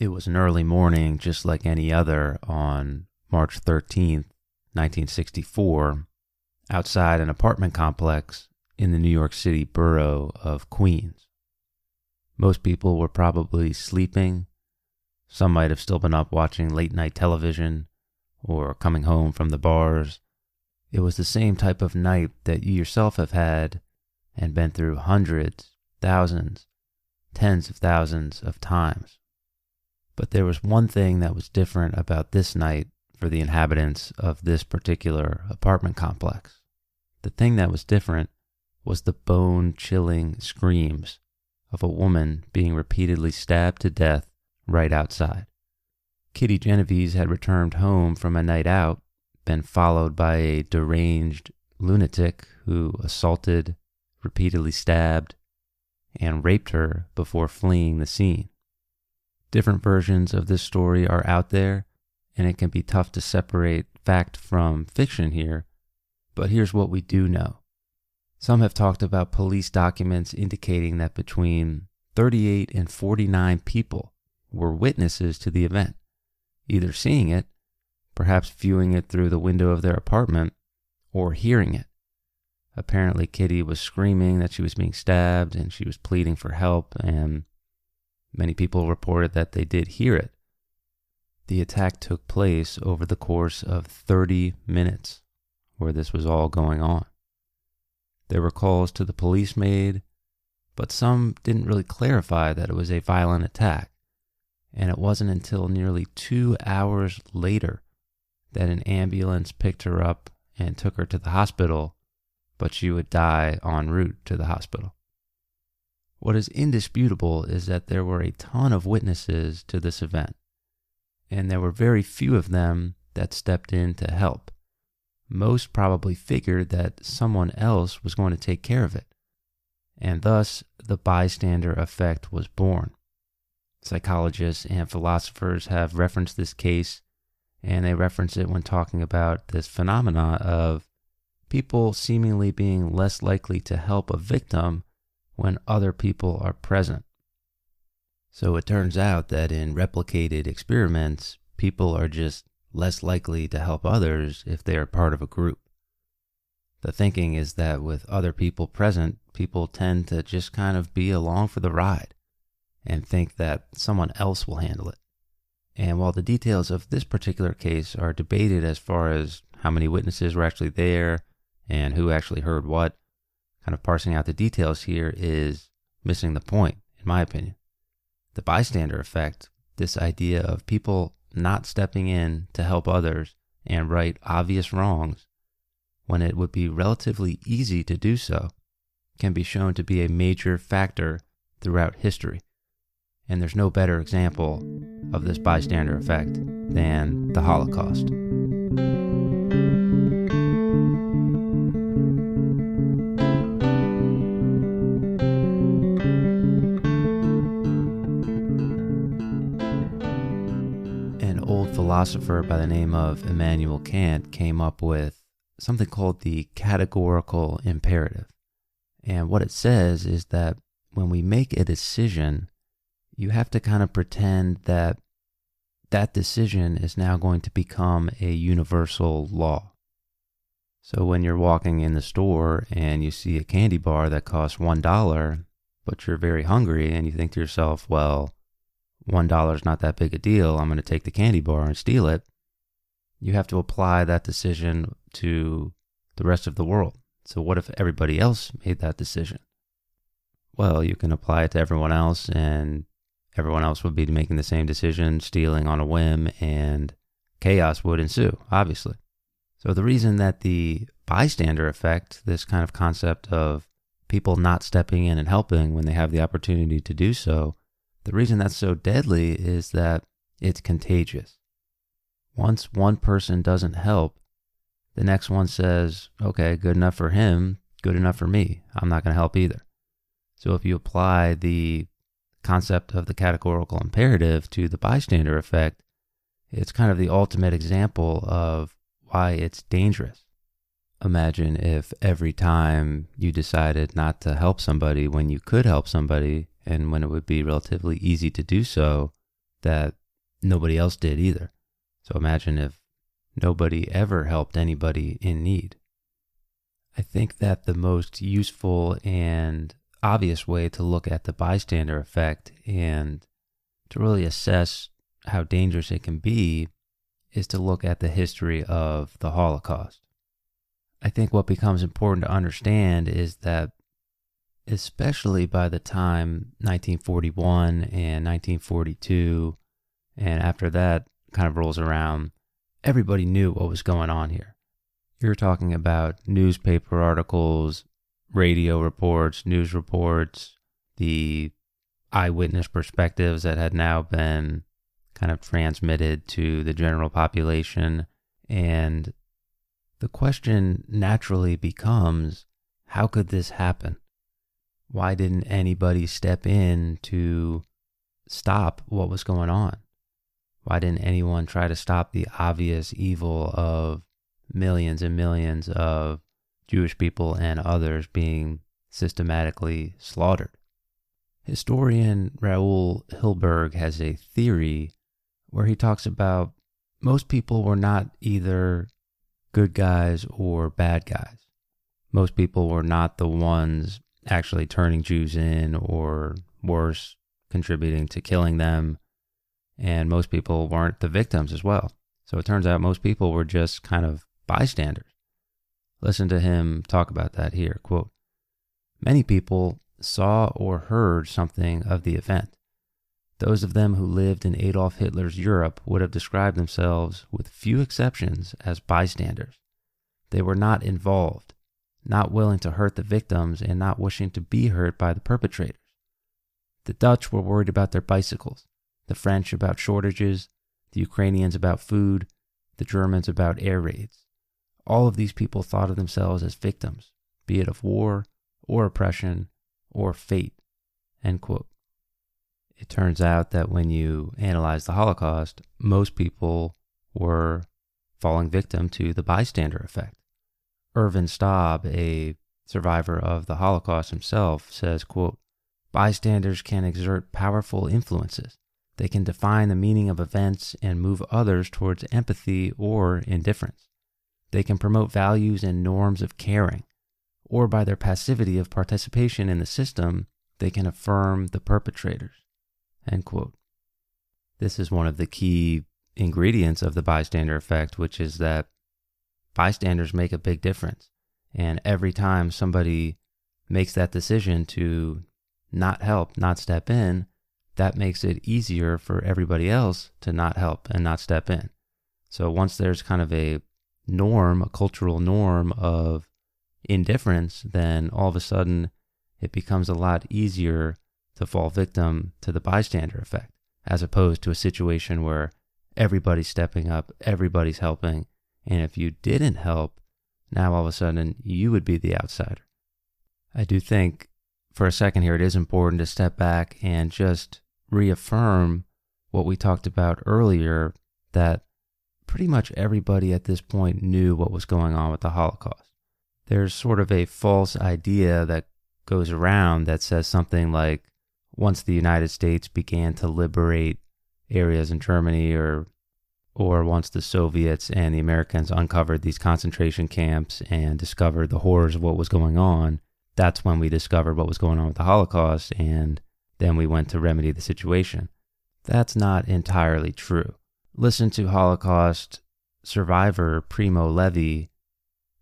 It was an early morning, just like any other, on March 13th, 1964, outside an apartment complex in the New York City borough of Queens. Most people were probably sleeping. Some might have still been up watching late-night television or coming home from the bars. It was the same type of night that you yourself have had and been through hundreds, thousands, tens of thousands of times. But there was one thing that was different about this night for the inhabitants of this particular apartment complex. The thing that was different was the bone-chilling screams of a woman being repeatedly stabbed to death right outside. Kitty Genovese had returned home from a night out, been followed by a deranged lunatic who assaulted, repeatedly stabbed, and raped her before fleeing the scene. Different versions of this story are out there, and it can be tough to separate fact from fiction here, but here's what we do know. Some have talked about police documents indicating that between 38 and 49 people were witnesses to the event, either seeing it, perhaps viewing it through the window of their apartment, or hearing it. Apparently, Kitty was screaming that she was being stabbed and she was pleading for help, and many people reported that they did hear it. The attack took place over the course of 30 minutes where this was all going on. There were calls to the police made, but some didn't really clarify that it was a violent attack, and it wasn't until nearly 2 hours later that an ambulance picked her up and took her to the hospital, but she would die en route to the hospital. What is indisputable is that there were a ton of witnesses to this event, and there were very few of them that stepped in to help. Most probably figured that someone else was going to take care of it, and thus the bystander effect was born. Psychologists and philosophers have referenced this case, and they reference it when talking about this phenomena of people seemingly being less likely to help a victim when other people are present. So it turns out that in replicated experiments, people are just less likely to help others if they are part of a group. The thinking is that with other people present, people tend to just kind of be along for the ride and think that someone else will handle it. And while the details of this particular case are debated as far as how many witnesses were actually there and who actually heard what, kind of parsing out the details here is missing the point, in my opinion. The bystander effect, this idea of people not stepping in to help others and right obvious wrongs when it would be relatively easy to do so, can be shown to be a major factor throughout history. And there's no better example of this bystander effect than the Holocaust. Philosopher by the name of Immanuel Kant came up with something called the categorical imperative. And what it says is that when we make a decision, you have to kind of pretend that that decision is now going to become a universal law. So when you're walking in the store and you see a candy bar that costs $1, but you're very hungry and you think to yourself, well, $1 is not that big a deal, I'm going to take the candy bar and steal it, you have to apply that decision to the rest of the world. So what if everybody else made that decision? Well, you can apply it to everyone else, and everyone else would be making the same decision, stealing on a whim, and chaos would ensue, obviously. So the reason that the bystander effect, this kind of concept of people not stepping in and helping when they have the opportunity to do so, the reason that's so deadly is that it's contagious. Once one person doesn't help, the next one says, okay, good enough for him, good enough for me. I'm not going to help either. So if you apply the concept of the categorical imperative to the bystander effect, it's kind of the ultimate example of why it's dangerous. Imagine if every time you decided not to help somebody when you could help somebody, and when it would be relatively easy to do so, that nobody else did either. So imagine if nobody ever helped anybody in need. I think that the most useful and obvious way to look at the bystander effect and to really assess how dangerous it can be is to look at the history of the Holocaust. I think what becomes important to understand is that especially by the time 1941 and 1942 and after that kind of rolls around, everybody knew what was going on here. You're talking about newspaper articles, radio reports, news reports, the eyewitness perspectives that had now been kind of transmitted to the general population. And the question naturally becomes, how could this happen? Why didn't anybody step in to stop what was going on? Why didn't anyone try to stop the obvious evil of millions and millions of Jewish people and others being systematically slaughtered? Historian Raoul Hilberg has a theory where he talks about most people were not either good guys or bad guys. Most people were not the ones actually turning Jews in or worse, contributing to killing them. And most people weren't the victims as well. So it turns out most people were just kind of bystanders. Listen to him talk about that here. Quote, "Many people saw or heard something of the event. Those of them who lived in Adolf Hitler's Europe would have described themselves, with few exceptions, as bystanders. They were not involved, not willing to hurt the victims and not wishing to be hurt by the perpetrators. The Dutch were worried about their bicycles, the French about shortages, the Ukrainians about food, the Germans about air raids. All of these people thought of themselves as victims, be it of war or oppression or fate." End quote. It turns out that when you analyze the Holocaust, most people were falling victim to the bystander effect. Ervin Staub, a survivor of the Holocaust himself, says, quote, "Bystanders can exert powerful influences. They can define the meaning of events and move others towards empathy or indifference. They can promote values and norms of caring, or by their passivity of participation in the system, they can affirm the perpetrators." End quote. This is one of the key ingredients of the bystander effect, which is that bystanders make a big difference. And every time somebody makes that decision to not help, not step in, that makes it easier for everybody else to not help and not step in. So once there's kind of a norm, a cultural norm of indifference, then all of a sudden it becomes a lot easier to fall victim to the bystander effect, as opposed to a situation where everybody's stepping up, everybody's helping, and if you didn't help, now all of a sudden you would be the outsider. I do think for a second here it is important to step back and just reaffirm what we talked about earlier, that pretty much everybody at this point knew what was going on with the Holocaust. There's sort of a false idea that goes around that says something like, once the United States began to liberate areas in Germany, or once the Soviets and the Americans uncovered these concentration camps and discovered the horrors of what was going on, that's when we discovered what was going on with the Holocaust, and then we went to remedy the situation. That's not entirely true. Listen to Holocaust survivor Primo Levi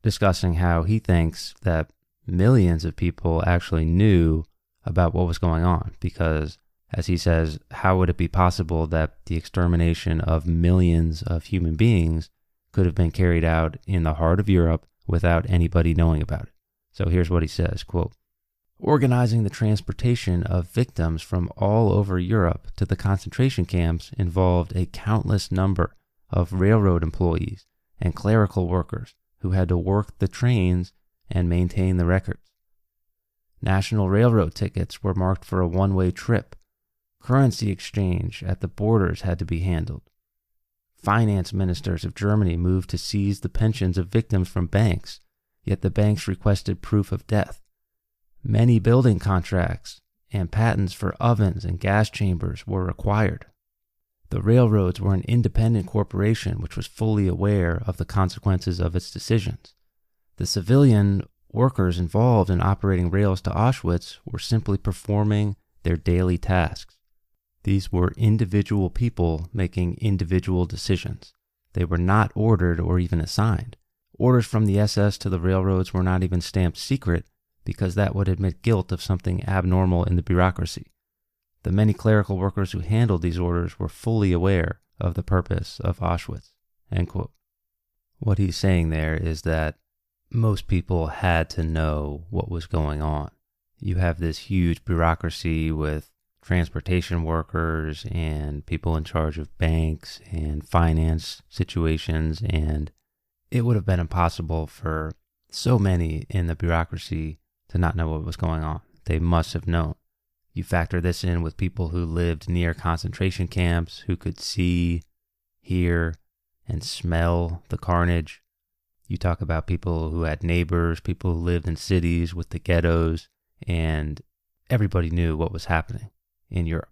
discussing how he thinks that millions of people actually knew about what was going on, because, as he says, how would it be possible that the extermination of millions of human beings could have been carried out in the heart of Europe without anybody knowing about it? So here's what he says, quote, "Organizing the transportation of victims from all over Europe to the concentration camps involved a countless number of railroad employees and clerical workers who had to work the trains and maintain the records. National railroad tickets were marked for a one-way trip. Currency exchange at the borders had to be handled. Finance ministers of Germany moved to seize the pensions of victims from banks, yet the banks requested proof of death. Many building contracts and patents for ovens and gas chambers were required." The railroads were an independent corporation which was fully aware of the consequences of its decisions. The civilian workers involved in operating rails to Auschwitz were simply performing their daily tasks. These were individual people making individual decisions. They were not ordered or even assigned. Orders from the SS to the railroads were not even stamped secret because that would admit guilt of something abnormal in the bureaucracy. The many clerical workers who handled these orders were fully aware of the purpose of Auschwitz." End quote. What he's saying there is that most people had to know what was going on. You have this huge bureaucracy with transportation workers and people in charge of banks and finance situations, and it would have been impossible for so many in the bureaucracy to not know what was going on. They must have known. You factor this in with people who lived near concentration camps, who could see, hear, and smell the carnage. You talk about people who had neighbors, people who lived in cities with the ghettos, and everybody knew what was happening in Europe.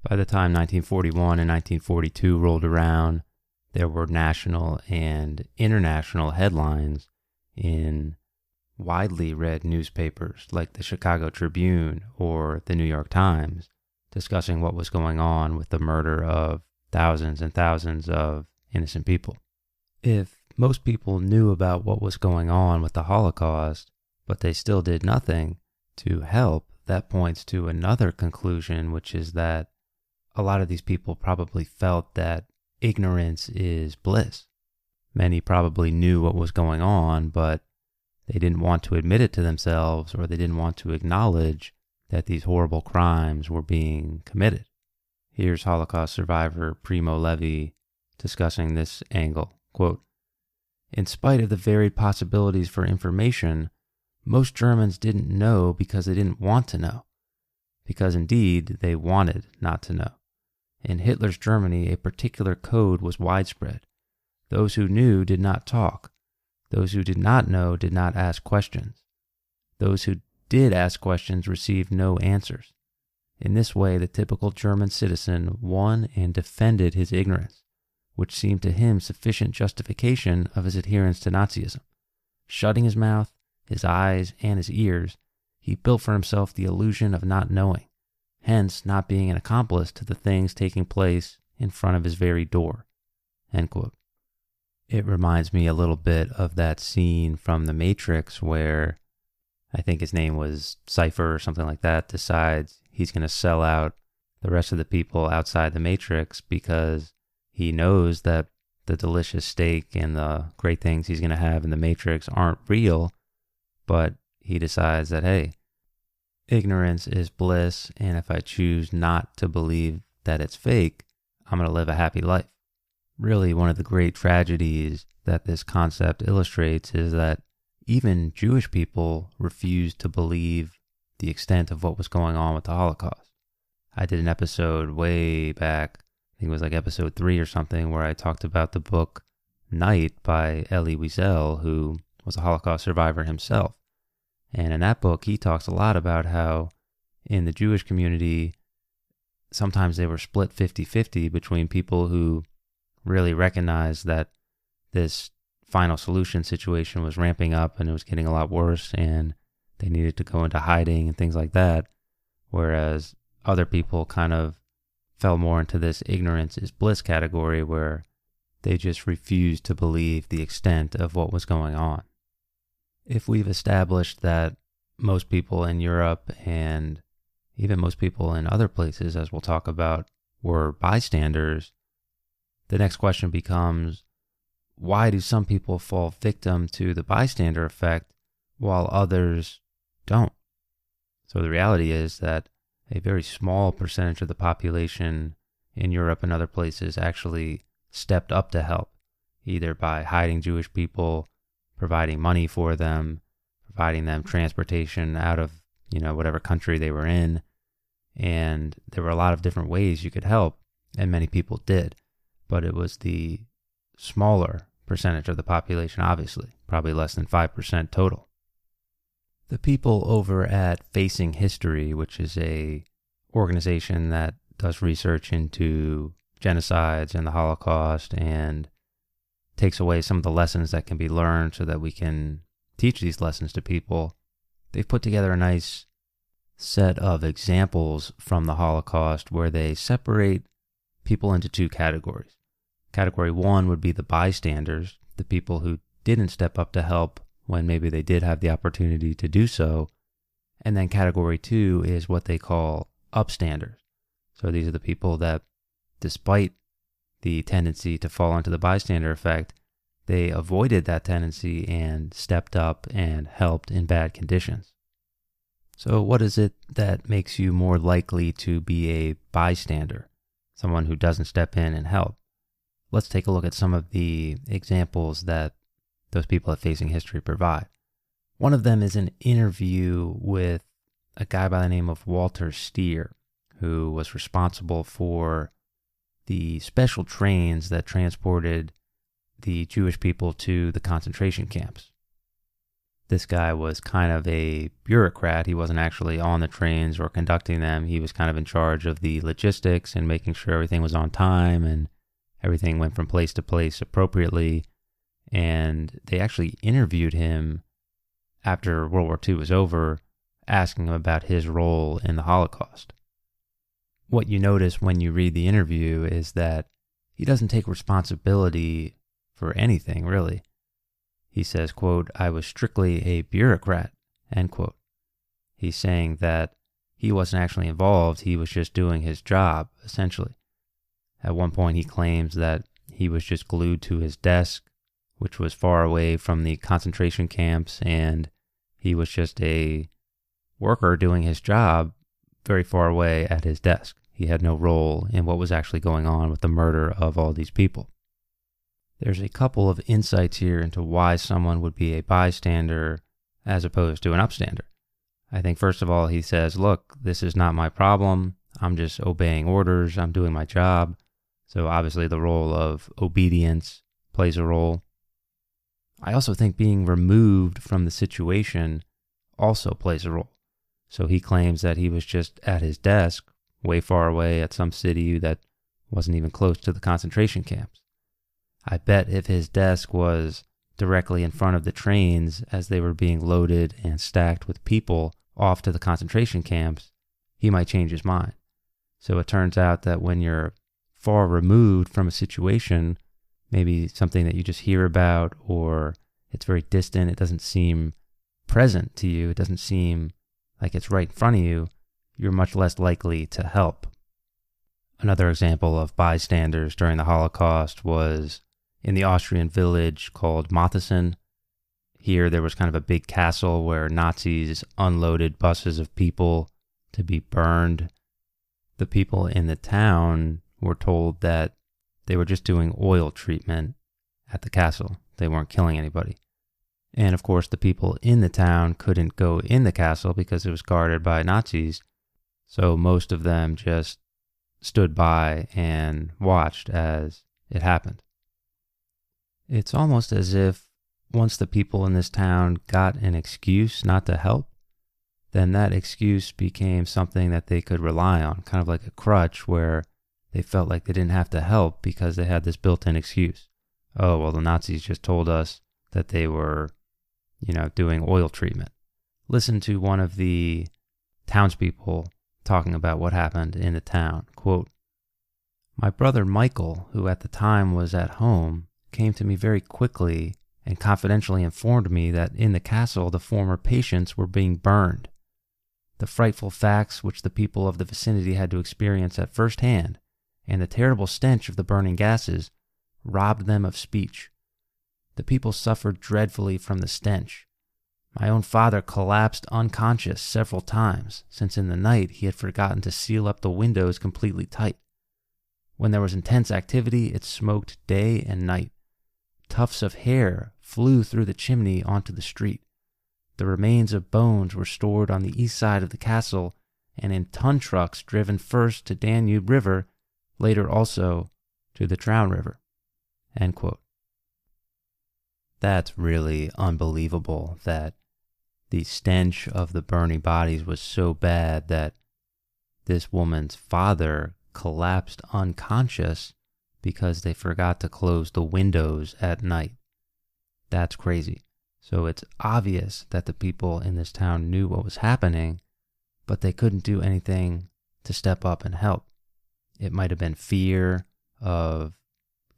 By the time 1941 and 1942 rolled around, there were national and international headlines in widely read newspapers like the Chicago Tribune or the New York Times discussing what was going on with the murder of thousands and thousands of innocent people. If most people knew about what was going on with the Holocaust, but they still did nothing to help, that points to another conclusion, which is that a lot of these people probably felt that ignorance is bliss. Many probably knew what was going on, but they didn't want to admit it to themselves, or they didn't want to acknowledge that these horrible crimes were being committed. Here's Holocaust survivor Primo Levi discussing this angle. Quote, "In spite of the varied possibilities for information, most Germans didn't know because they didn't want to know, because indeed they wanted not to know. In Hitler's Germany, a particular code was widespread. Those who knew did not talk. Those who did not know did not ask questions. Those who did ask questions received no answers. In this way, the typical German citizen won and defended his ignorance, which seemed to him sufficient justification of his adherence to Nazism. Shutting his mouth, his eyes, and his ears, he built for himself the illusion of not knowing, hence not being an accomplice to the things taking place in front of his very door." End quote. It reminds me a little bit of that scene from The Matrix where I think his name was Cypher or something like that, decides he's going to sell out the rest of the people outside the Matrix because he knows that the delicious steak and the great things he's going to have in the Matrix aren't real, but he decides that, hey, ignorance is bliss, and if I choose not to believe that it's fake, I'm going to live a happy life. Really, one of the great tragedies that this concept illustrates is that even Jewish people refused to believe the extent of what was going on with the Holocaust. I did an episode way back, I think it was like episode 3 or something, where I talked about the book Night by Elie Wiesel, who was a Holocaust survivor himself. And in that book, he talks a lot about how in the Jewish community, sometimes they were split 50-50 between people who really recognized that this final solution situation was ramping up and it was getting a lot worse and they needed to go into hiding and things like that, whereas other people kind of fell more into this ignorance is bliss category where they just refused to believe the extent of what was going on. If we've established that most people in Europe and even most people in other places, as we'll talk about, were bystanders, the next question becomes, why do some people fall victim to the bystander effect while others don't? So the reality is that a very small percentage of the population in Europe and other places actually stepped up to help, either by hiding Jewish people, providing money for them, providing them transportation out of, whatever country they were in. And there were a lot of different ways you could help, and many people did. But it was the smaller percentage of the population, obviously, probably less than 5% total. The people over at Facing History, which is a organization that does research into genocides and the Holocaust and takes away some of the lessons that can be learned so that we can teach these lessons to people. They've put together a nice set of examples from the Holocaust where they separate people into two categories. Category one would be the bystanders, the people who didn't step up to help when maybe they did have the opportunity to do so. And then category two is what they call upstanders. So these are the people that, despite the tendency to fall into the bystander effect, they avoided that tendency and stepped up and helped in bad conditions. So what is it that makes you more likely to be a bystander, someone who doesn't step in and help? Let's take a look at some of the examples that those people at Facing History provide. One of them is an interview with a guy by the name of Walter Steer, who was responsible for the special trains that transported the Jewish people to the concentration camps. This guy was kind of a bureaucrat. He wasn't actually on the trains or conducting them. He was kind of in charge of the logistics and making sure everything was on time and everything went from place to place appropriately. And they actually interviewed him after World War II was over, asking him about his role in the Holocaust. What you notice when you read the interview is that he doesn't take responsibility for anything, really. He says, quote, "I was strictly a bureaucrat," end quote. He's saying that he wasn't actually involved, he was just doing his job, essentially. At one point he claims that he was just glued to his desk, which was far away from the concentration camps, and he was just a worker doing his job very far away at his desk. He had no role in what was actually going on with the murder of all these people. There's a couple of insights here into why someone would be a bystander as opposed to an upstander. I think first of all, he says, look, this is not my problem. I'm just obeying orders. I'm doing my job. So obviously the role of obedience plays a role. I also think being removed from the situation also plays a role. So he claims that he was just at his desk, way far away at some city that wasn't even close to the concentration camps. I bet if his desk was directly in front of the trains as they were being loaded and stacked with people off to the concentration camps, he might change his mind. So it turns out that when you're far removed from a situation, maybe something that you just hear about or it's very distant, it doesn't seem present to you, it doesn't seem like it's right in front of you, you're much less likely to help. Another example of bystanders during the Holocaust was in the Austrian village called Mauthausen. Here there was kind of a big castle where Nazis unloaded buses of people to be burned. The people in the town were told that they were just doing oil treatment at the castle. They weren't killing anybody. And of course the people in the town couldn't go in the castle because it was guarded by Nazis. So most of them just stood by and watched as it happened. It's almost as if once the people in this town got an excuse not to help, then that excuse became something that they could rely on, kind of like a crutch where they felt like they didn't have to help because they had this built-in excuse. Oh, well, the Nazis just told us that they were, doing oil treatment. Listen to one of the townspeople talking about what happened in the town. Quote, "My brother Michael, who at the time was at home, came to me very quickly and confidentially informed me that in the castle the former patients were being burned. The frightful facts which the people of the vicinity had to experience at first hand, and the terrible stench of the burning gases, robbed them of speech. The people suffered dreadfully from the stench. My own father collapsed unconscious several times, since in the night he had forgotten to seal up the windows completely tight. When there was intense activity, it smoked day and night. Tufts of hair flew through the chimney onto the street. The remains of bones were stored on the east side of the castle and in ton trucks driven first to Danube River, later also to the Traun River." End quote. That's really unbelievable that the stench of the burning bodies was so bad that this woman's father collapsed unconscious because they forgot to close the windows at night. That's crazy. So it's obvious that the people in this town knew what was happening, but they couldn't do anything to step up and help. It might have been fear of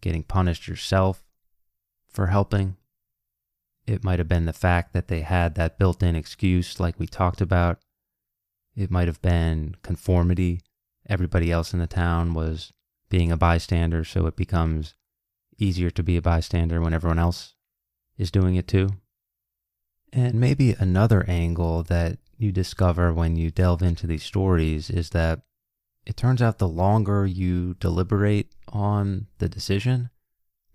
getting punished yourself for helping. It might have been the fact that they had that built-in excuse like we talked about. It might have been conformity. Everybody else in the town was being a bystander, so it becomes easier to be a bystander when everyone else is doing it too. And maybe another angle that you discover when you delve into these stories is that it turns out the longer you deliberate on the decision,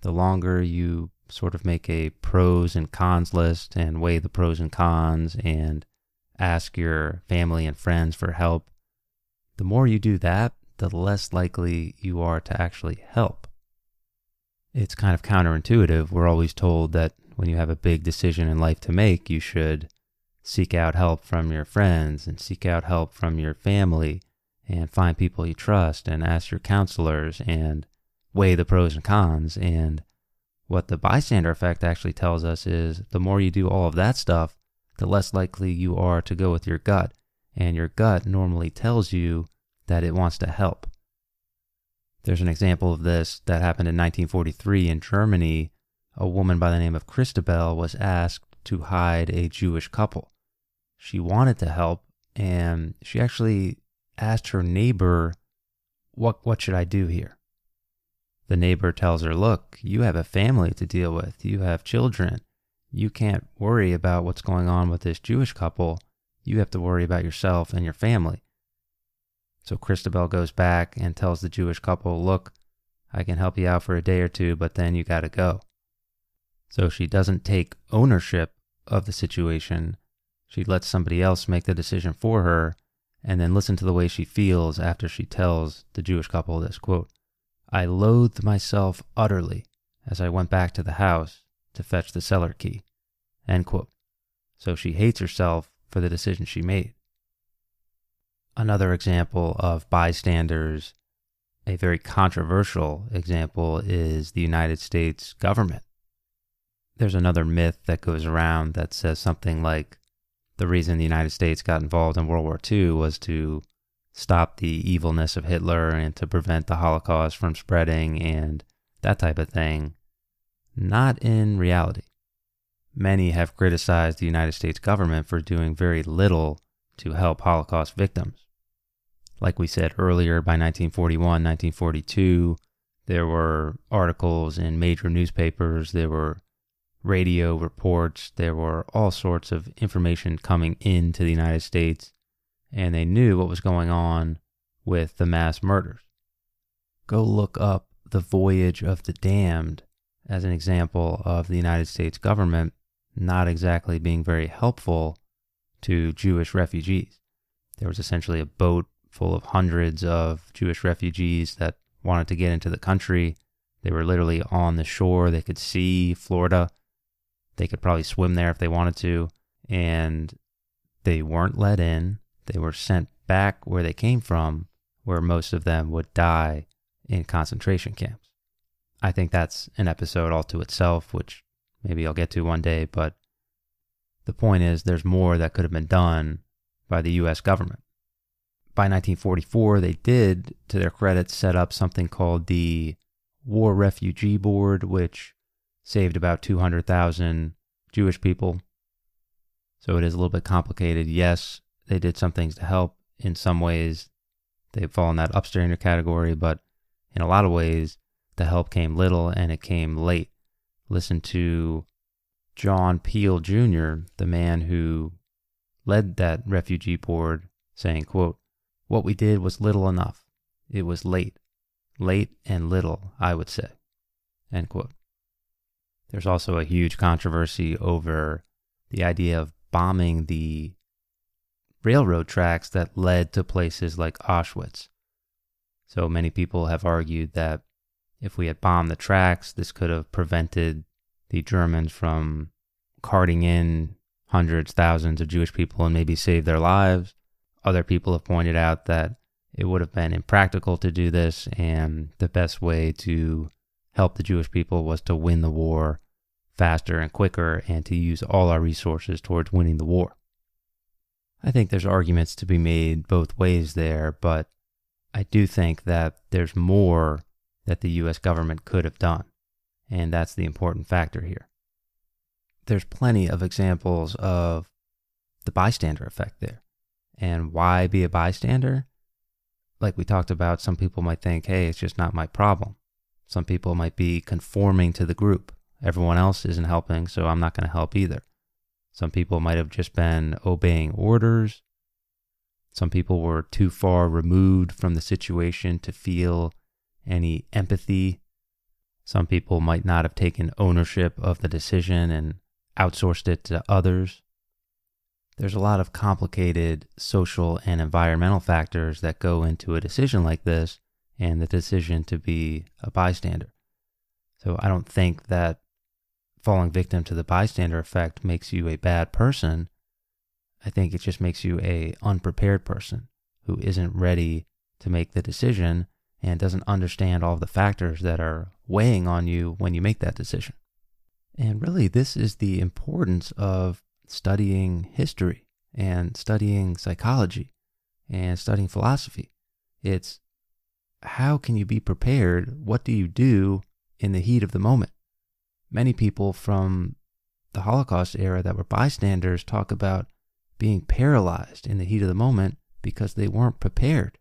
the longer you sort of make a pros and cons list and weigh the pros and cons and ask your family and friends for help, the more you do that, the less likely you are to actually help. It's kind of counterintuitive. We're always told that when you have a big decision in life to make, you should seek out help from your friends and seek out help from your family and find people you trust and ask your counselors and weigh the pros and cons. And what the bystander effect actually tells us is the more you do all of that stuff, the less likely you are to go with your gut. And your gut normally tells you that it wants to help. There's an example of this that happened in 1943 in Germany. A woman by the name of Christabel was asked to hide a Jewish couple. She wanted to help, and she actually asked her neighbor, what should I do here? The neighbor tells her, look, you have a family to deal with. You have children. You can't worry about what's going on with this Jewish couple. You have to worry about yourself and your family. So Christabel goes back and tells the Jewish couple, look, I can help you out for a day or two, but then you got to go. So she doesn't take ownership of the situation. She lets somebody else make the decision for her, and then listen to the way she feels after she tells the Jewish couple this, quote, I loathed myself utterly as I went back to the house to fetch the cellar key, end quote. So she hates herself for the decision she made. Another example of bystanders, a very controversial example, is the United States government. There's another myth that goes around that says something like the reason the United States got involved in World War II was to stop the evilness of Hitler and to prevent the Holocaust from spreading and that type of thing. Not in reality. Many have criticized the United States government for doing very little to help Holocaust victims. Like we said earlier, by 1941, 1942, there were articles in major newspapers, there were radio reports, there were all sorts of information coming into the United States, and they knew what was going on with the mass murders. Go look up The Voyage of the Damned as an example of the United States government not exactly being very helpful to Jewish refugees. There was essentially a boat full of hundreds of Jewish refugees that wanted to get into the country. They were literally on the shore. They could see Florida. They could probably swim there if they wanted to. And they weren't let in. They were sent back where they came from, where most of them would die in concentration camps. I think that's an episode all to itself, which maybe I'll get to one day, but the point is there's more that could have been done by the U.S. government. By 1944, they did, to their credit, set up something called the War Refugee Board, which saved about 200,000 Jewish people. So it is a little bit complicated. Yes, they did some things to help. In some ways, they fall in that upstander category, but in a lot of ways, the help came little and it came late. Listen to John Peel Jr., the man who led that refugee board, saying, quote, what we did was little enough. It was late and little, I would say, end quote. There's also a huge controversy over the idea of bombing the railroad tracks that led to places like Auschwitz. So many people have argued that if we had bombed the tracks, this could have prevented the Germans from carting in hundreds, thousands of Jewish people and maybe saved their lives. Other people have pointed out that it would have been impractical to do this, and the best way to help the Jewish people was to win the war faster and quicker and to use all our resources towards winning the war. I think there's arguments to be made both ways there, but I do think that there's more that the U.S. government could have done, and that's the important factor here. There's plenty of examples of the bystander effect there. And why be a bystander? Like we talked about, some people might think, hey, it's just not my problem. Some people might be conforming to the group. Everyone else isn't helping, so I'm not going to help either. Some people might have just been obeying orders. Some people were too far removed from the situation to feel any empathy. Some people might not have taken ownership of the decision and outsourced it to others. There's a lot of complicated social and environmental factors that go into a decision like this and the decision to be a bystander. So I don't think that falling victim to the bystander effect makes you a bad person. I think it just makes you an unprepared person who isn't ready to make the decision and doesn't understand all of the factors that are weighing on you when you make that decision. And really, this is the importance of studying history and studying psychology and studying philosophy. It's how can you be prepared? What do you do in the heat of the moment? Many people from the Holocaust era that were bystanders talk about being paralyzed in the heat of the moment because they weren't prepared.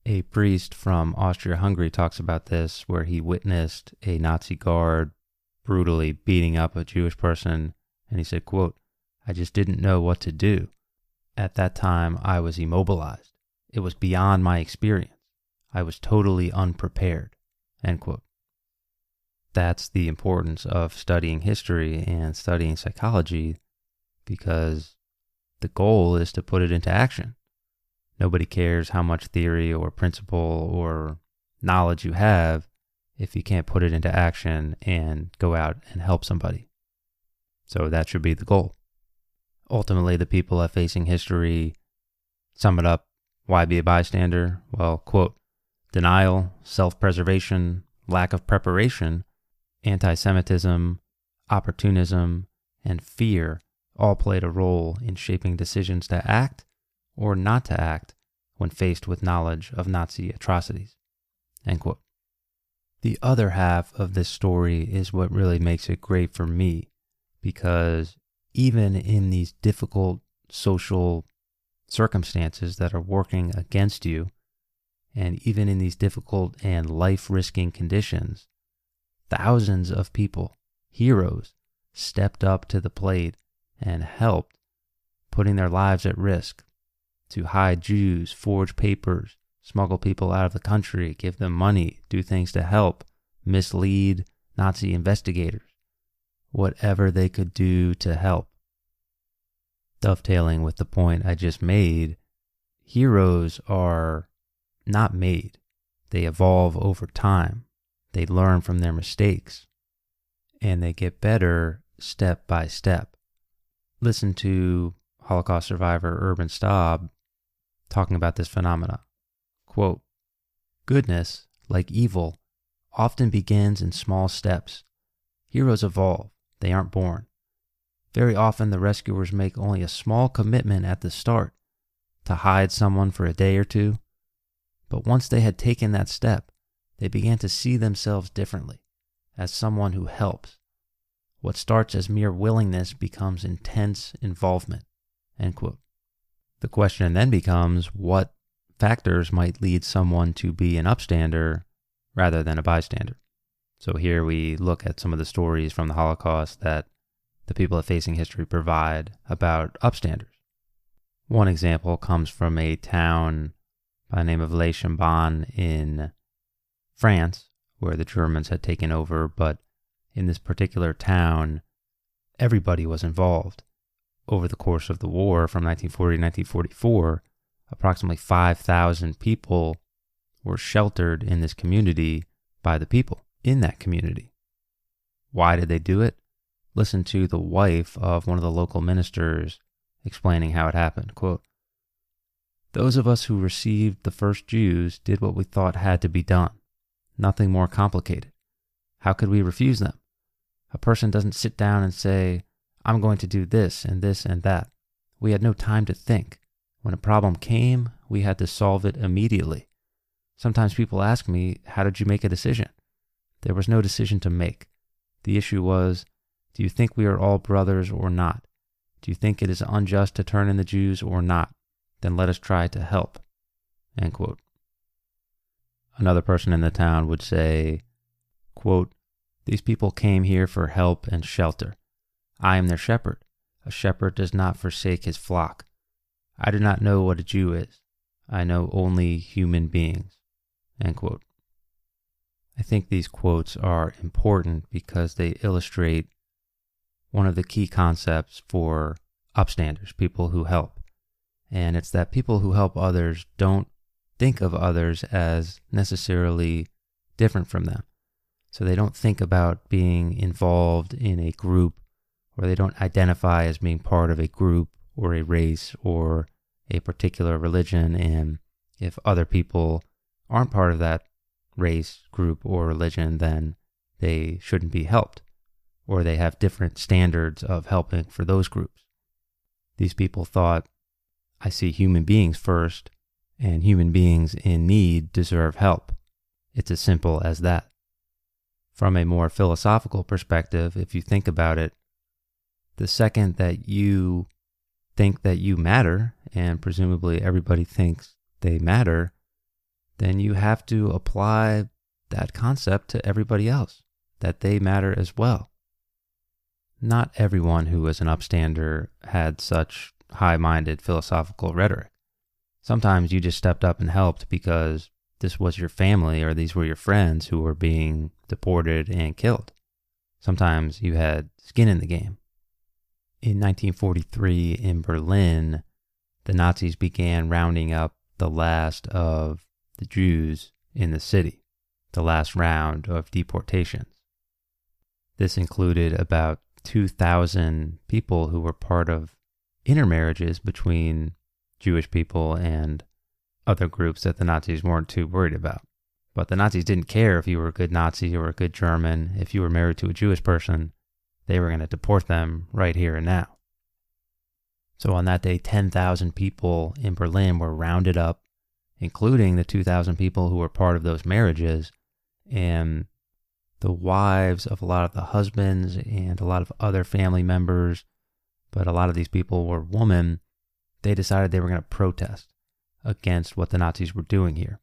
A priest from Austria-Hungary talks about this, where he witnessed a Nazi guard brutally beating up a Jewish person, and he said, quote, "I just didn't know what to do. At that time, I was immobilized. It was beyond my experience. I was totally unprepared," end quote. That's the importance of studying history and studying psychology, because the goal is to put it into action. Nobody cares how much theory or principle or knowledge you have if you can't put it into action and go out and help somebody. So that should be the goal. Ultimately, the people at Facing History sum it up. Why be a bystander? Well, quote, "Denial, self-preservation, lack of preparation, anti-Semitism, opportunism, and fear all played a role in shaping decisions to act or not to act when faced with knowledge of Nazi atrocities," end quote. The other half of this story is what really makes it great for me, because even in these difficult social circumstances that are working against you, and even in these difficult and life-risking conditions, thousands of people, heroes, stepped up to the plate and helped, putting their lives at risk to hide Jews, forge papers, smuggle people out of the country, give them money, do things to help, mislead Nazi investigators, whatever they could do to help. Dovetailing with the point I just made, heroes are not made. They evolve over time. They learn from their mistakes, and they get better step by step. Listen to Holocaust survivor Urban Staub talking about this phenomena. Quote, "Goodness, like evil, often begins in small steps. Heroes evolve, they aren't born. Very often the rescuers make only a small commitment at the start to hide someone for a day or two, but once they had taken that step, they began to see themselves differently, as someone who helps. What starts as mere willingness becomes intense involvement," end quote. The question then becomes, what factors might lead someone to be an upstander rather than a bystander? So here we look at some of the stories from the Holocaust that the people at Facing History provide about upstanders. One example comes from a town by the name of Les Chambon in France, where the Germans had taken over, but in this particular town, everybody was involved. Over the course of the war from 1940 to 1944, approximately 5,000 people were sheltered in this community by the people in that community. Why did they do it? Listen to the wife of one of the local ministers explaining how it happened. Quote, Those of us who received the first Jews did what we thought had to be done. Nothing more complicated. How could we refuse them? A person doesn't sit down and say, I'm going to do this and this and that. We had no time to think. When a problem came, we had to solve it immediately. Sometimes people ask me, how did you make a decision? There was no decision to make. The issue was, do you think we are all brothers or not? Do you think it is unjust to turn in the Jews or not? Then let us try to help. End quote. Another person in the town would say, quote, these people came here for help and shelter. I am their shepherd. A shepherd does not forsake his flock. I do not know what a Jew is. I know only human beings. End quote. I think these quotes are important because they illustrate one of the key concepts for upstanders, people who help. And it's that people who help others don't think of others as necessarily different from them. So they don't think about being involved in a group, or they don't identify as being part of a group or a race or a particular religion. And if other people aren't part of that race, group, or religion, then they shouldn't be helped, or they have different standards of helping for those groups. These people thought, I see human beings first, and human beings in need deserve help. It's as simple as that. From a more philosophical perspective, if you think about it, the second that you think that you matter, and presumably everybody thinks they matter, then you have to apply that concept to everybody else, that they matter as well. Not everyone who was an upstander had such high-minded philosophical rhetoric. Sometimes you just stepped up and helped because this was your family or these were your friends who were being deported and killed. Sometimes you had skin in the game. In 1943 in Berlin, the Nazis began rounding up the last of the Jews in the city, the last round of deportations. This included about 2,000 people who were part of intermarriages between Jewish people and other groups that the Nazis weren't too worried about. But the Nazis didn't care if you were a good Nazi or a good German. If you were married to a Jewish person, they were going to deport them right here and now. So on that day, 10,000 people in Berlin were rounded up, including the 2,000 people who were part of those marriages, and the wives of a lot of the husbands and a lot of other family members, but a lot of these people were women. They decided they were going to protest against what the Nazis were doing here.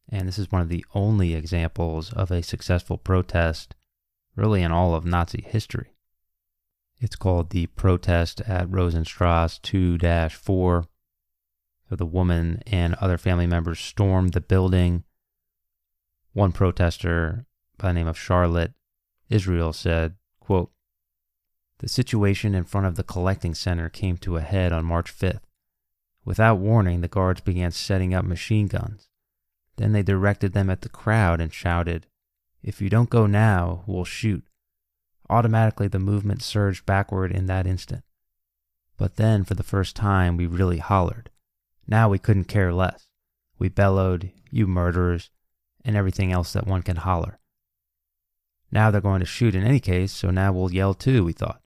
And this is one of the only examples of a successful protest really in all of Nazi history. It's called the Protest at Rosenstrasse 2-4. So the woman and other family members stormed the building. One protester by the name of Charlotte Israel said, quote, the situation in front of the collecting center came to a head on March 5th. Without warning, the guards began setting up machine guns. Then they directed them at the crowd and shouted, if you don't go now, we'll shoot. Automatically, the movement surged backward in that instant. But then, for the first time, we really hollered. Now we couldn't care less. We bellowed, you murderers, and everything else that one can holler. Now they're going to shoot in any case, so now we'll yell too, we thought.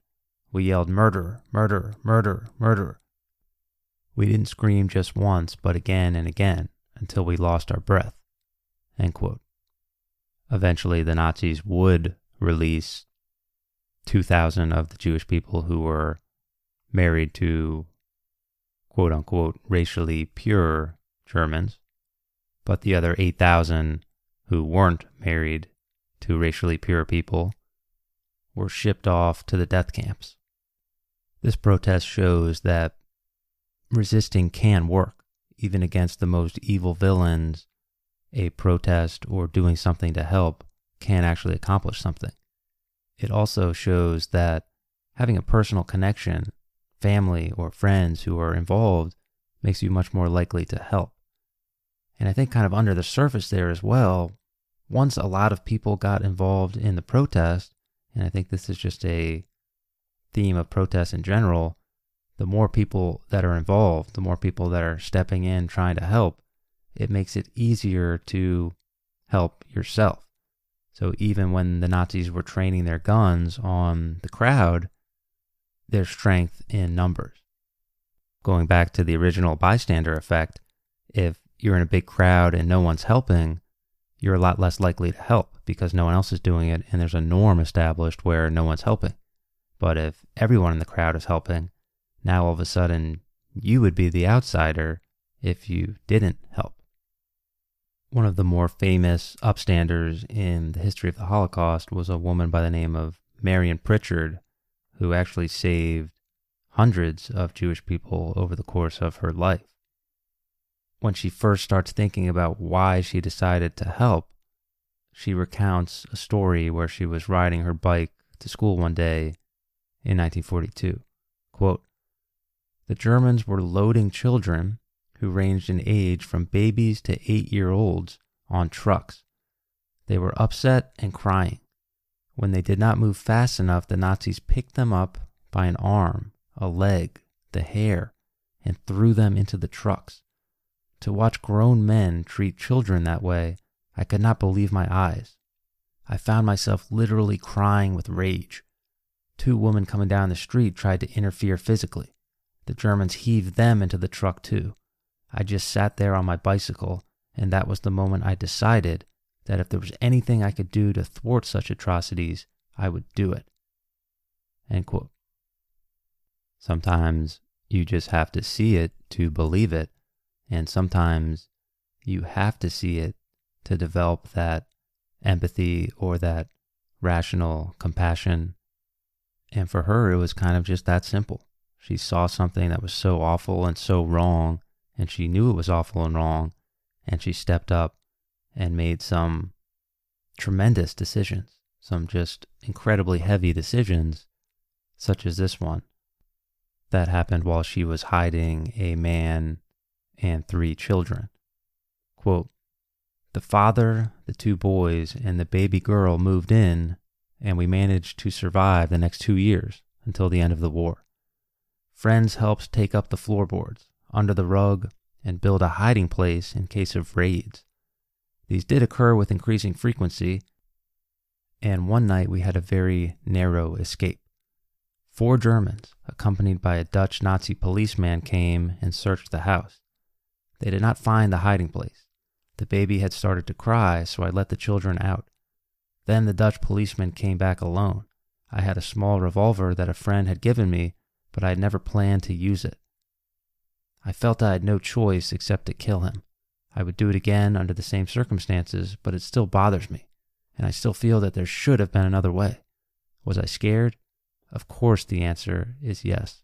We yelled, murderer, murderer, murderer, murderer. We didn't scream just once, but again and again, until we lost our breath. End quote. Eventually, the Nazis would release 2,000 of the Jewish people who were married to quote-unquote racially pure Germans, but the other 8,000 who weren't married to racially pure people were shipped off to the death camps. This protest shows that resisting can work, even against the most evil villains. A protest or doing something to help can actually accomplish something. It also shows that having a personal connection, family or friends who are involved, makes you much more likely to help. And I think kind of under the surface there as well, once a lot of people got involved in the protest, and I think this is just a theme of protests in general, the more people that are involved, the more people that are stepping in trying to help, it makes it easier to help yourself. So even when the Nazis were training their guns on the crowd, there's strength in numbers. Going back to the original bystander effect, if you're in a big crowd and no one's helping, you're a lot less likely to help because no one else is doing it and there's a norm established where no one's helping. But if everyone in the crowd is helping, now all of a sudden you would be the outsider if you didn't help. One of the more famous upstanders in the history of the Holocaust was a woman by the name of Marion Pritchard, who actually saved hundreds of Jewish people over the course of her life. When she first starts thinking about why she decided to help, she recounts a story where she was riding her bike to school one day in 1942. Quote, "The Germans were loading children who ranged in age from babies to 8-year-olds on trucks. They were upset and crying. When they did not move fast enough, the Nazis picked them up by an arm, a leg, the hair, and threw them into the trucks. To watch grown men treat children that way, I could not believe my eyes. I found myself literally crying with rage. 2 women coming down the street tried to interfere physically. The Germans heaved them into the truck too. I just sat there on my bicycle, and that was the moment I decided that if there was anything I could do to thwart such atrocities, I would do it." End quote. Sometimes you just have to see it to believe it, and sometimes you have to see it to develop that empathy or that rational compassion. And for her, it was kind of just that simple. She saw something that was so awful and so wrong, and she knew it was awful and wrong, and she stepped up and made some tremendous decisions, some just incredibly heavy decisions, such as this one, that happened while she was hiding a man and 3 children. Quote, "The father, the 2 boys, and the baby girl moved in, and we managed to survive the next 2 years until the end of the war. Friends helped take up the floorboards, under the rug, and build a hiding place in case of raids. These did occur with increasing frequency, and one night we had a very narrow escape. 4 Germans, accompanied by a Dutch Nazi policeman, came and searched the house. They did not find the hiding place. The baby had started to cry, so I let the children out. Then the Dutch policeman came back alone. I had a small revolver that a friend had given me, but I had never planned to use it. I felt I had no choice except to kill him. I would do it again under the same circumstances, but it still bothers me, and I still feel that there should have been another way. Was I scared? Of course the answer is yes."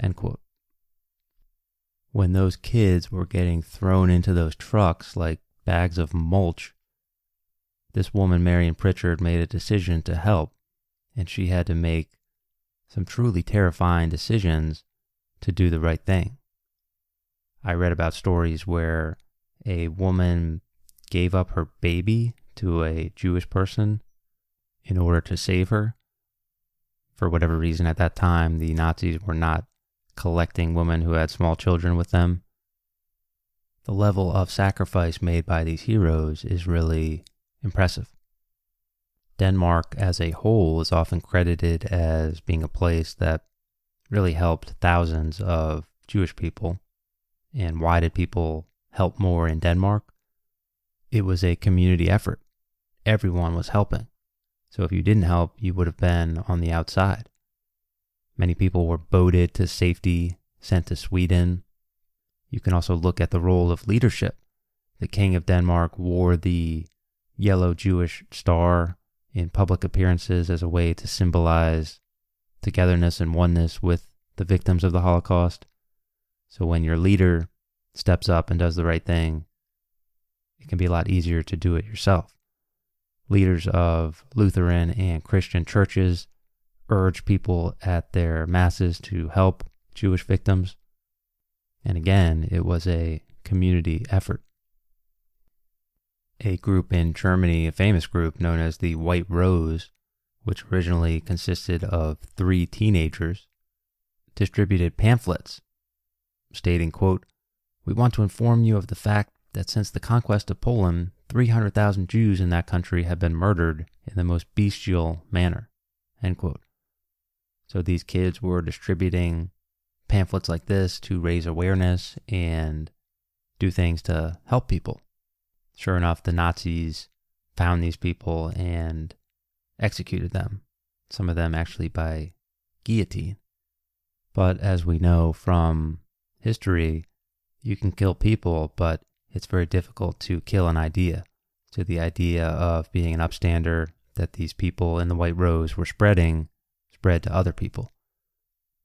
End quote. When those kids were getting thrown into those trucks like bags of mulch, this woman, Marion Pritchard, made a decision to help, and she had to make some truly terrifying decisions to do the right thing. I read about stories where a woman gave up her baby to a Jewish person in order to save her. For whatever reason, at that time, the Nazis were not collecting women who had small children with them. The level of sacrifice made by these heroes is really impressive. Denmark as a whole is often credited as being a place that really helped thousands of Jewish people. And why did people help more in Denmark? It was a community effort. Everyone was helping. So if you didn't help, you would have been on the outside. Many people were boated to safety, sent to Sweden. You can also look at the role of leadership. The King of Denmark wore the yellow Jewish star in public appearances as a way to symbolize togetherness and oneness with the victims of the Holocaust. So when your leader steps up and does the right thing, it can be a lot easier to do it yourself. Leaders of Lutheran and Christian churches urge people at their masses to help Jewish victims. And again, it was a community effort. A group in Germany, a famous group known as the White Rose, which originally consisted of 3 teenagers, distributed pamphlets stating, quote, "We want to inform you of the fact that since the conquest of Poland, 300,000 Jews in that country have been murdered in the most bestial manner," end quote. So these kids were distributing pamphlets like this to raise awareness and do things to help people. Sure enough, the Nazis found these people and executed them, some of them actually by guillotine. But as we know from history, you can kill people, but it's very difficult to kill an idea. So the idea of being an upstander that these people in the White Rose were spread to other people.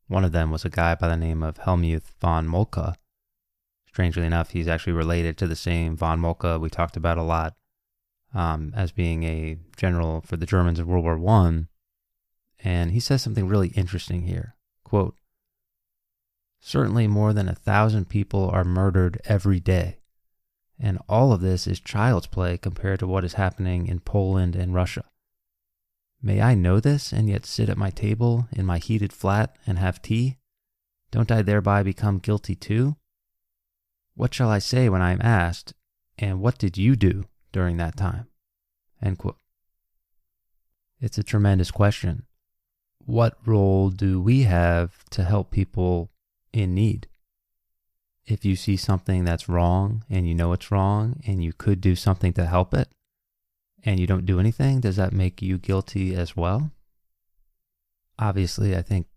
One of them was a guy by the name of Helmuth von Moltke. Strangely enough, he's actually related to the same von Moltke we talked about a lot as being a general for the Germans in World War I. And he says something really interesting here. Quote, "Certainly more than 1,000 people are murdered every day. And all of this is child's play compared to what is happening in Poland and Russia. May I know this and yet sit at my table in my heated flat and have tea? Don't I thereby become guilty too? What shall I say when I am asked, and what did you do during that time?" End quote. It's a tremendous question. What role do we have to help people in need? If you see something that's wrong and you know it's wrong and you could do something to help it and you don't do anything, does that make you guilty as well? Obviously, I think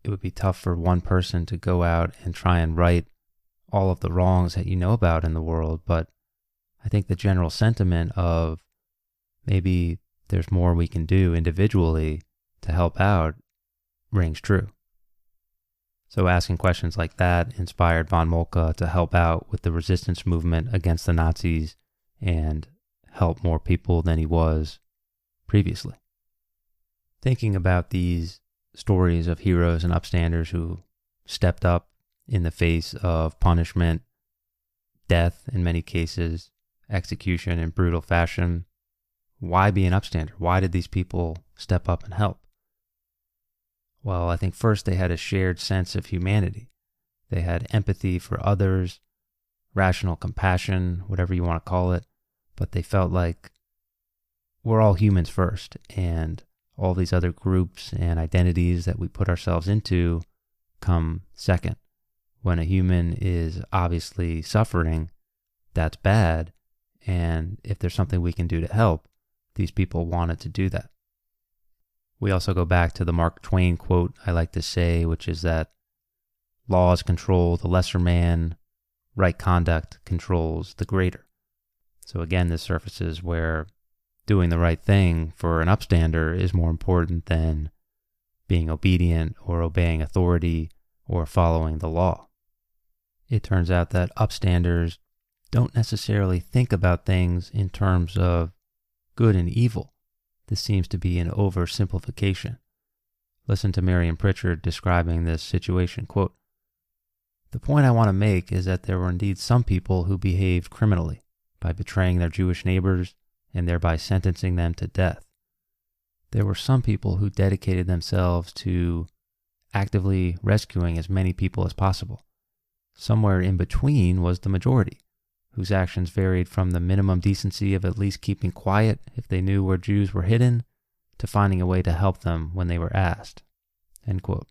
it would be tough for one person to go out and try and right all of the wrongs that you know about in the world, but I think the general sentiment of maybe there's more we can do individually to help out rings true. So asking questions like that inspired von Moltke to help out with the resistance movement against the Nazis and help more people than he was previously. Thinking about these stories of heroes and upstanders who stepped up in the face of punishment, death in many cases, execution in brutal fashion, why be an upstander? Why did these people step up and help? Well, I think first they had a shared sense of humanity. They had empathy for others, rational compassion, whatever you want to call it, but they felt like we're all humans first, and all these other groups and identities that we put ourselves into come second. When a human is obviously suffering, that's bad, and if there's something we can do to help, these people wanted to do that. We also go back to the Mark Twain quote I like to say, which is that laws control the lesser man, right conduct controls the greater. So again, this surfaces where doing the right thing for an upstander is more important than being obedient or obeying authority or following the law. It turns out that upstanders don't necessarily think about things in terms of good and evil. This seems to be an oversimplification. Listen to Marion Pritchard describing this situation, quote, "The point I want to make is that there were indeed some people who behaved criminally by betraying their Jewish neighbors and thereby sentencing them to death. There were some people who dedicated themselves to actively rescuing as many people as possible. Somewhere in between was the majority, whose actions varied from the minimum decency of at least keeping quiet if they knew where Jews were hidden, to finding a way to help them when they were asked." End quote.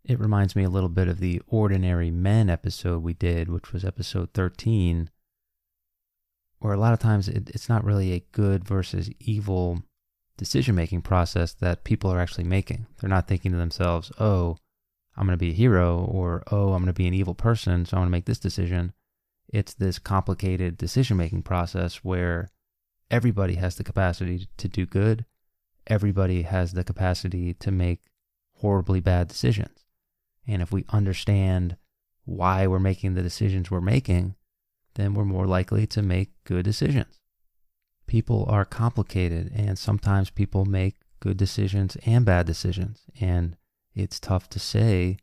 It reminds me a little bit of the Ordinary Men episode we did, which was episode 13, where a lot of times it's not really a good versus evil decision-making process that people are actually making. They're not thinking to themselves, oh, I'm going to be a hero, or oh, I'm going to be an evil person, so I'm going to make this decision. It's this complicated decision-making process where everybody has the capacity to do good. Everybody has the capacity to make horribly bad decisions. And if we understand why we're making the decisions we're making, then we're more likely to make good decisions. People are complicated, and sometimes people make good decisions and bad decisions. And it's tough to say,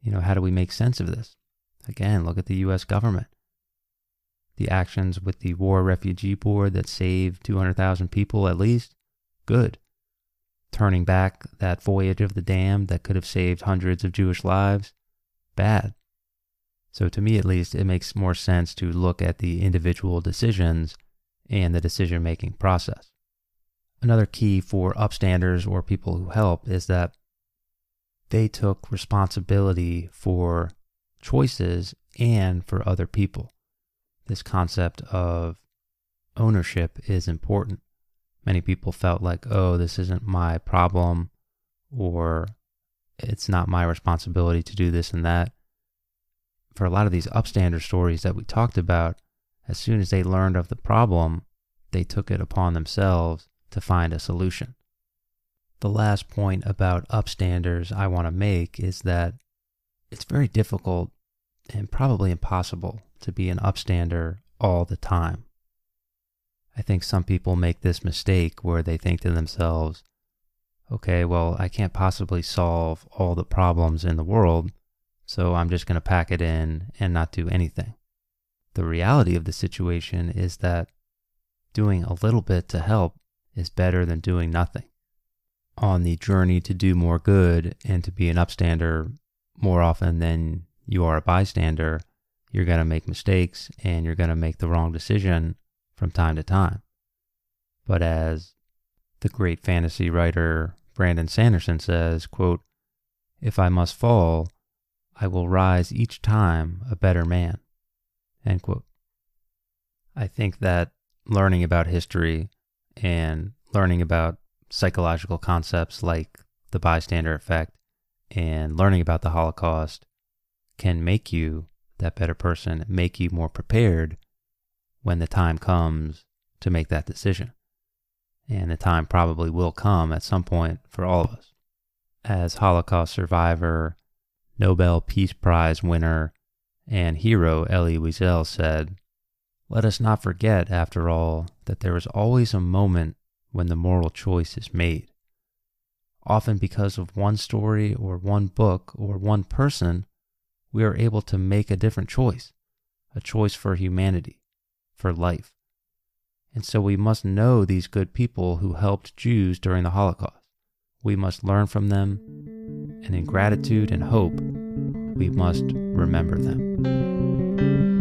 how do we make sense of this? Again, look at the U.S. government. The actions with the War Refugee Board that saved 200,000 people at least, good. turning back that voyage of the damned that could have saved hundreds of Jewish lives, bad. So to me at least, it makes more sense to look at the individual decisions and the decision-making process. Another key for upstanders or people who help is that they took responsibility for choices and for other people. This concept of ownership is important. Many people felt like, oh, this isn't my problem, or it's not my responsibility to do this and that. For a lot of these upstander stories that we talked about, as soon as they learned of the problem, they took it upon themselves to find a solution. The last point about upstanders I want to make is that it's very difficult and probably impossible to be an upstander all the time. I think some people make this mistake where they think to themselves, okay, well, I can't possibly solve all the problems in the world, so I'm just going to pack it in and not do anything. The reality of the situation is that doing a little bit to help is better than doing nothing. On the journey to do more good and to be an upstander more often than you are a bystander, you're going to make mistakes and you're going to make the wrong decision from time to time. But as the great fantasy writer Brandon Sanderson says, quote, "If I must fall, I will rise each time a better man," end quote. I think that learning about history and learning about psychological concepts like the bystander effect and learning about the Holocaust can make you that better person, make you more prepared when the time comes to make that decision. And the time probably will come at some point for all of us. As Holocaust survivor, Nobel Peace Prize winner, and hero Elie Wiesel said, "Let us not forget, after all, that there is always a moment when the moral choice is made. Often because of one story or one book or one person, we are able to make a different choice, a choice for humanity, for life. And so we must know these good people who helped Jews during the Holocaust. We must learn from them, and in gratitude and hope, we must remember them."